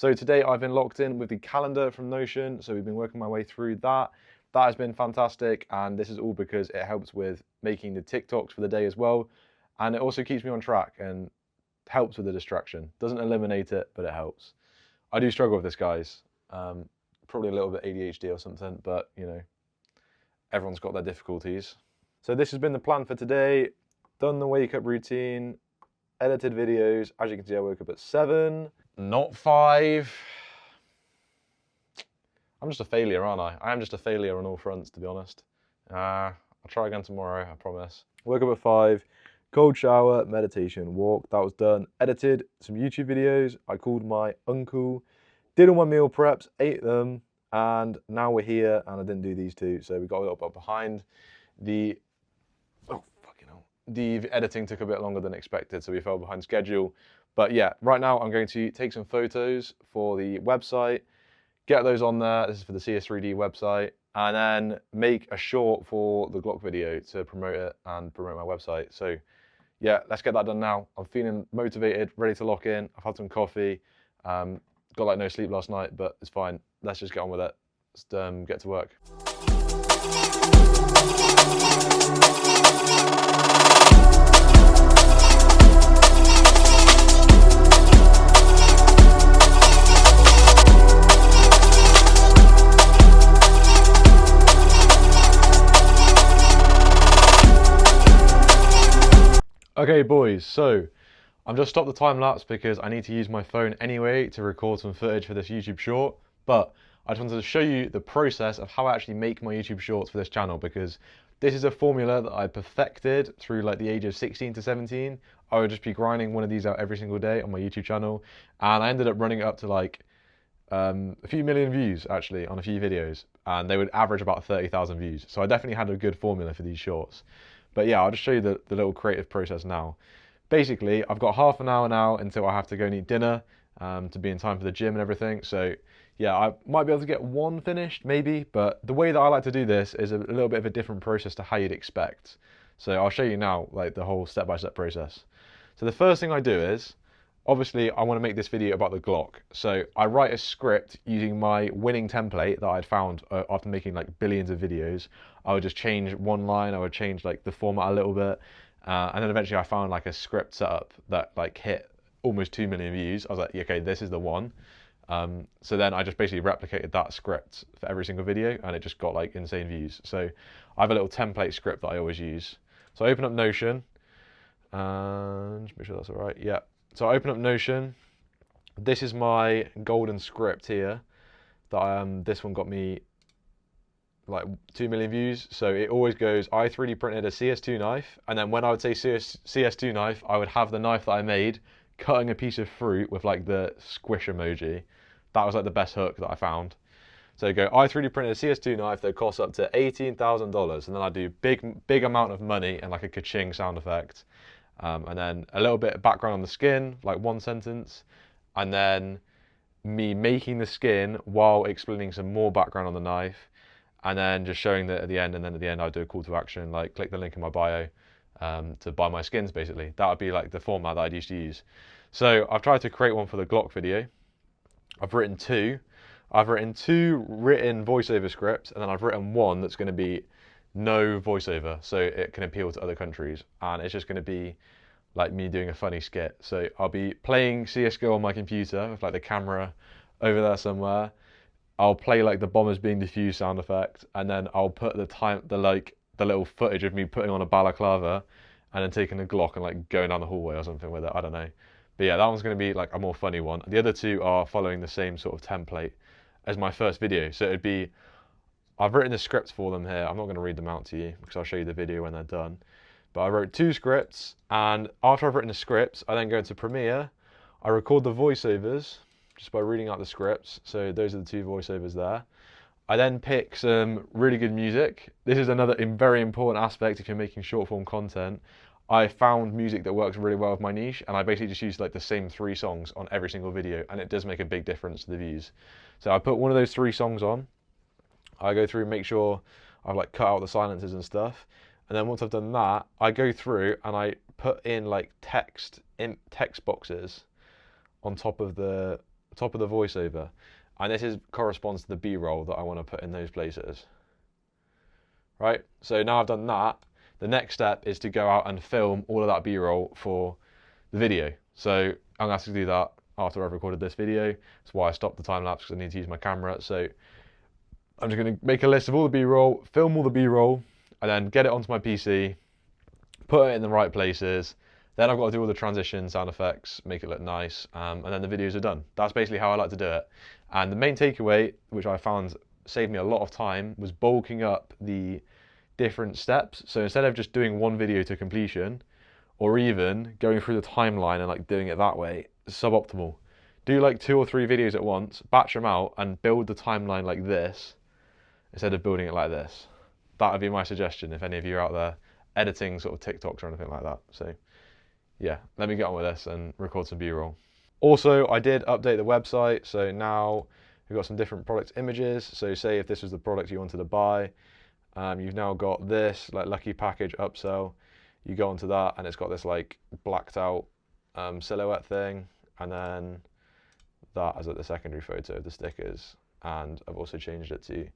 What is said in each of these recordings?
So today I've been locked in with the calendar from Notion, so we've been working my way through that. That has been fantastic, and this is all because it helps with making the TikToks for the day as well, and it also keeps me on track and helps with the distraction. Doesn't eliminate it, but it helps. I do struggle with this, guys. Probably a little bit ADHD or something, but you know, everyone's got their difficulties. So this has been the plan for today. Done the wake up routine, edited videos. As you can see, I woke up at 7, not 5. I'm just a failure, aren't I? I am just a failure on all fronts, to be honest. I'll try again tomorrow, I promise. Woke up at 5, cold shower, meditation, walk, that was done. Edited some YouTube videos. I called my uncle, did all my meal preps, ate them, and now we're here, and I didn't do these two, so we got a little bit behind. The editing took a bit longer than expected, so we fell behind schedule. But yeah, right now I'm going to take some photos for the website, get those on there. This is for the CS3D website, and then make a short for the Glock video to promote it and promote my website. So yeah, let's get that done now. I'm feeling motivated, ready to lock in. I've had some coffee, got like no sleep last night, but it's fine. Let's just get on with it. Let's get to work. Okay boys, so I've just stopped the time lapse because I need to use my phone anyway to record some footage for this YouTube short, but I just wanted to show you the process of how I actually make my YouTube shorts for this channel, because this is a formula that I perfected through like the age of 16 to 17. I would just be grinding one of these out every single day on my YouTube channel, and I ended up running it up to like a few million views actually on a few videos, and they would average about 30,000 views. So I definitely had a good formula for these shorts. But yeah, I'll just show you the little creative process now. Basically, I've got half an hour now until I have to go and eat dinner to be in time for the gym and everything. So yeah, I might be able to get one finished maybe, but the way that I like to do this is a little bit of a different process to how you'd expect. So I'll show you now like the whole step-by-step process. So the first thing I do is, obviously I want to make this video about the Glock. So I write a script using my winning template that I'd found after making like billions of videos. I would just change one line, I would change like the format a little bit. And then eventually I found like a script setup that like hit almost 2 million views. I was like, okay, this is the one. So then I just basically replicated that script for every single video, and it just got like insane views. So I have a little template script that I always use. So I open up Notion, and just make sure that's all right. Yeah. So I open up Notion. This is my golden script here. That this one got me like 2 million views. So it always goes, I 3D printed a CS2 knife, and then when I would say CS2 knife, I would have the knife that I made cutting a piece of fruit with like the squish emoji. That was like the best hook that I found. So you go, I 3D printed a CS2 knife that costs up to $18,000, and then I do big amount of money and like a ka-ching sound effect. And then a little bit of background on the skin, like one sentence, and then me making the skin while explaining some more background on the knife, and then just showing that at the end, and then at the end I'll do a call to action, like click the link in my bio to buy my skins, basically. That would be like the format that I'd used to use. So I've tried to create one for the Glock video. I've written two. I've written two written voiceover scripts, and then I've written one that's going to be no voiceover, so it can appeal to other countries, and it's just going to be like me doing a funny skit. So I'll be playing CSGO on my computer with like the camera over there somewhere. I'll play like the bombers being defused sound effect, and then I'll put the little footage of me putting on a balaclava and then taking a Glock and like going down the hallway or something with it. I don't know. But yeah, that one's going to be like a more funny one. The other two are following the same sort of template as my first video. So it'd be, I've written the scripts for them here. I'm not going to read them out to you because I'll show you the video when they're done. But I wrote two scripts, and after I've written the scripts, I then go into Premiere. I record the voiceovers just by reading out the scripts. So those are the two voiceovers there. I then pick some really good music. This is another very important aspect if you're making short form content. I found music that works really well with my niche, and I basically just use like the same 3 songs on every single video, and it does make a big difference to the views. So I put one of those 3 songs on. I go through and make sure I've like cut out the silences and stuff. And then once I've done that, I go through and I put in like text boxes on top of the top of the voiceover. And this corresponds to the B-roll that I want to put in those places. Right, so now I've done that, the next step is to go out and film all of that B-roll for the video. So I'm gonna have to do that after I've recorded this video. That's why I stopped the time lapse, because I need to use my camera. So I'm just gonna make a list of all the B-roll, film all the B-roll, and then get it onto my PC, put it in the right places. Then I've got to do all the transition sound effects, make it look nice, and then the videos are done. That's basically how I like to do it. And the main takeaway, which I found saved me a lot of time, was bulking up the different steps. So instead of just doing one video to completion, or even going through the timeline and like doing it that way, it's suboptimal. Do like 2 or 3 videos at once, batch them out, and build the timeline like this, instead of building it like this. That would be my suggestion if any of you are out there editing sort of TikToks or anything like that. So yeah, let me get on with this and record some B-roll. Also, I did update the website, so now we've got some different product images. So say if this was the product you wanted to buy, you've now got this like lucky package upsell. You go onto that and it's got this like blacked out silhouette thing, and then that as the secondary photo of the stickers. And I've also changed it to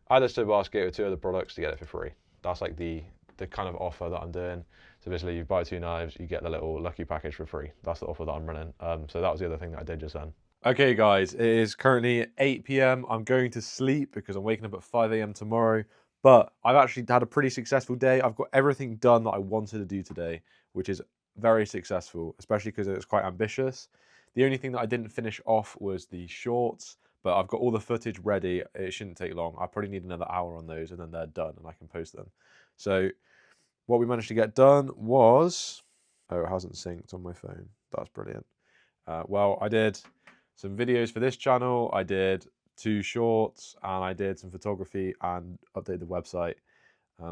add this to a basket with 2 other products to get it for free. That's like the kind of offer that I'm doing. So basically you buy 2 knives, you get the little lucky package for free. That's the offer that I'm running. So that was the other thing that I did just then. Okay guys, it is currently 8 PM. I'm going to sleep because I'm waking up at 5 AM tomorrow. But I've actually had a pretty successful day. I've got everything done that I wanted to do today, which is very successful, especially because it was quite ambitious. The only thing that I didn't finish off was the shorts, but I've got all the footage ready. It shouldn't take long. I probably need another hour on those and then they're done and I can post them. So what we managed to get done was, oh, it hasn't synced on my phone. That's brilliant. Well, I did some videos for this channel. I did 2 shorts and I did some photography and updated the website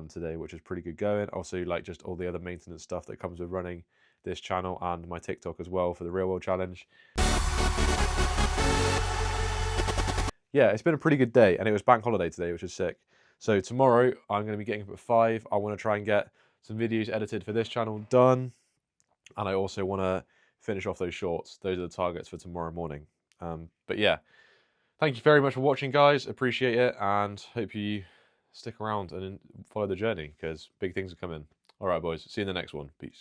today, which is pretty good going. Also, like just all the other maintenance stuff that comes with running this channel and my TikTok as well for the Real World Challenge. Yeah, it's been a pretty good day, and it was bank holiday today, which is sick. So tomorrow I'm going to be getting up at 5. I want to try and get some videos edited for this channel done, and I also want to finish off those shorts. Those are the targets for tomorrow morning. But yeah, thank you very much for watching, guys. Appreciate it, and hope you stick around and follow the journey, because big things are coming. All right, boys. See you in the next one. Peace.